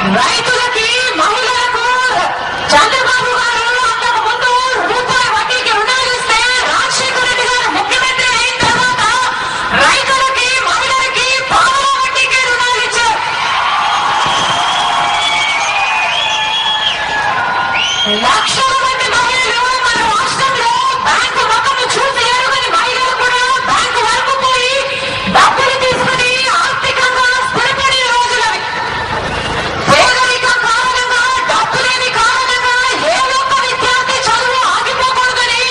రైతులకి మహిళలకు చంద్రబాబు గారు అంతకు ముందు రూపాయి వడ్డీకి రుణాలు ఇస్తే రాజశేఖర రెడ్డి గారు ముఖ్యమంత్రి అయిన తర్వాత రైతులకి మహిళలకి పావుల వడ్డీకి రుణాలు ఇచ్చారు. లక్షల మంది మహిళలు మన రాష్ట్రంలో బ్యాంకు మొక్కను చూసి ఎరుగని మహిళలు కూడా బ్యాంకు వరకు పోయి డబ్బులు తీసుకుని ఆర్థికంగా స్థిరపడిన రోజులవి. పేదరిక కారణంగా డబ్బు లేని కారణంగా ఏ ఒక్క విద్యార్థి చదువు ఆగిపోకూడదని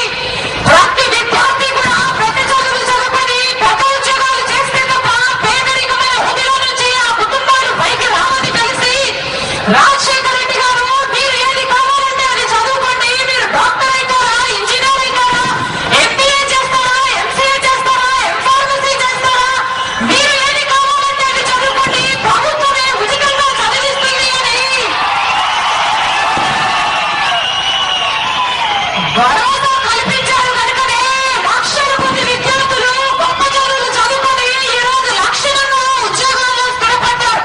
ప్రతి విద్యార్థి కూడా పెద్ద చదువులు చదువుకొని పెద్ద ఉద్యోగాలు చేస్తే తప్ప పేదరికమైన ఊబిలో నుంచి ఆ కుటుంబాలు పైకి రావని తెలిసి రాజశేఖర రెడ్డి గారు మీరు ఏది కావాలంటే అది చదువుకోండి, మీరు డాక్టర్ అవుతారా, ఇంజనీర్ అవుతారా, ఎంబీఏ చేస్తారా, ఎంసీఏ చేస్తారా, ఎంఫార్మసీ చేస్తారా, మీరు ఏది కావాలంటే అది చదువుకోండి, ప్రభుత్వమే ఉచితంగా చదివిస్తుంది అని భరోసా కల్పించారు. కనుకనే లక్షల మంది విద్యార్థులు గొప్ప చదువులు చదువుకొని ఈ రోజు లక్షణంగా ఉద్యోగాల్లో స్థిరపడ్డారు.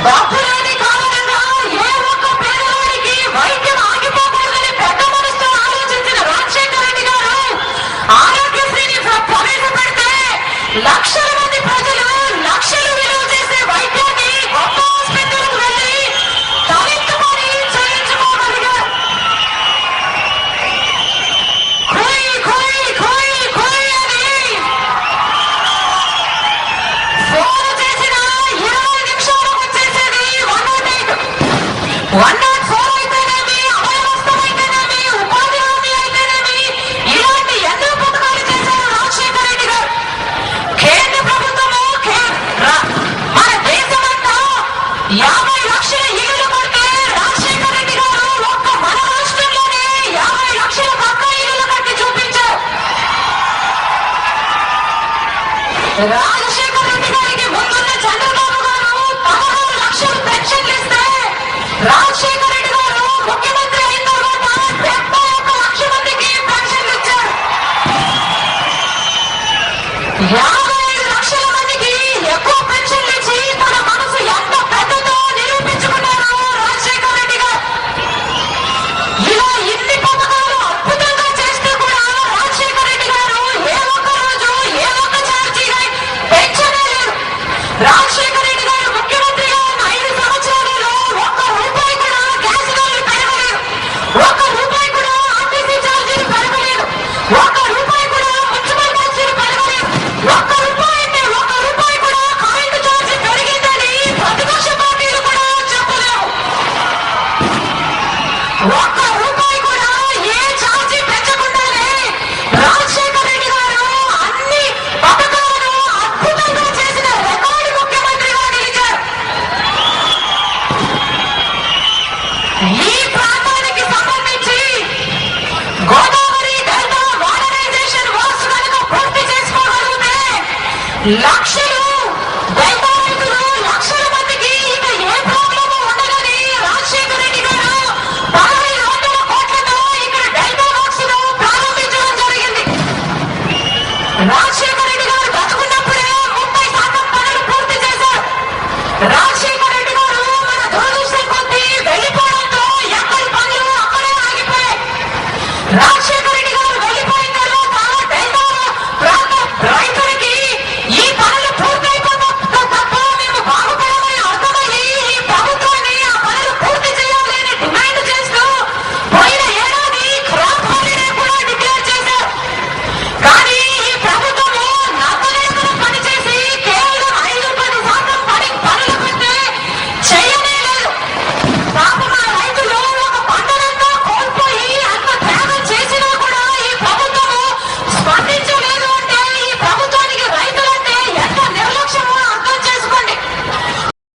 డబ్బు లేని కారణంగా ఏ ఒక్క పేదవాడికి వైద్యం ఆగిపోకూడదని పెద్ద మనసుతో ఆలోచించిన రాజశేఖర రెడ్డి గారు ఆరోగ్యశ్రీని ప్రవేశపెడితే లక్షల మంది ప్రజలు లక్షలు విలువ చేసే వైద్యాన్ని గొప్ప ఆసుపత్రులకు వెళ్లి తలెత్తుకొని చేయించుకోగలిగారు. ఖోయ్ ఖోయ్ ఖోయ్ ఖోయ్ అని ఫోన్ చేసిన 20 నిమిషాలకు వచ్చేసేది 108. 104 అయితేనేమి, అభయహస్తం అయితేనేమి, ఉపాధి హామీ అయితేనేమి, ఇలాంటి ఎన్నో పథకాలు చేశారు రాజశేఖర రెడ్డి గారు. కేంద్ర ప్రభుత్వము మన దేశమంతా 50 లక్షల ఇళ్లు కడితే రాజశేఖర రెడ్డి గారు ఒక్క మన రాష్ట్రంలోనే 50 లక్షల పక్కా ఇళ్లు కట్టి చూపించారు. రాజశేఖర రెడ్డి గారికి ముందున్న చంద్రబాబు గారు 16 లక్షలు పెన్షన్లు ఇస్తే రాజశేఖర రెడ్డి గారు ముఖ్యమంత్రి అయిన తర్వాత 71 లక్షల మందికి పెన్షన్లు ఇచ్చారు. 55 లక్షల మందికి ఎక్కువ పెన్షన్లు ఇచ్చి తన మనసు ఎంత పెద్దదో నిరూపించుకున్నారు రాజశేఖర రెడ్డి గారు. ఇలా ఇన్ని పథకాలు అద్భుతంగా చేస్తే కూడా రాజశేఖర రెడ్డి గారు ఏ ఒక్క రోజు ఏ ఒక్క ఛార్జీ పెంచనే లేదు. రాజశేఖర రెడ్డి గారు ముఖ్యమంత్రిగా ఉన్న 5 సంవత్సరాలలో ఒక్క రూపాయి కూడా గ్యాస్ ధరలు పెరగలేదు, ఒక్క రూపాయి కూడా ఆర్టీసీ ఛార్జీలు పెరగలేదు, ఒక్క రూపాయి కూడా మున్సిపల్ ట్యాక్సీలు పెరగలేదు, ఒక్క రూపాయి అంటే ఒక్క రూపాయి కూడా కరెంటు ఛార్జీ పెరిగిందని ప్రతిపక్ష పార్టీలు కూడా చెప్పలేవు. ఒక్క రూపాయి కూడా ఏ ఛార్జీ పెంచకుండానే రాజశేఖర రెడ్డి గారు అన్ని పథకాలను అద్భుతంగా చేసిన రికార్డు ముఖ్యమంత్రిగా నిలిచారు. ఈ ప్రాంతానికి సంబంధించి గోదావరి డెల్టా మోడరైజేషన్ వర్క్స్ కనుక పూర్తి చేసుకోగలిగితే 1,00,000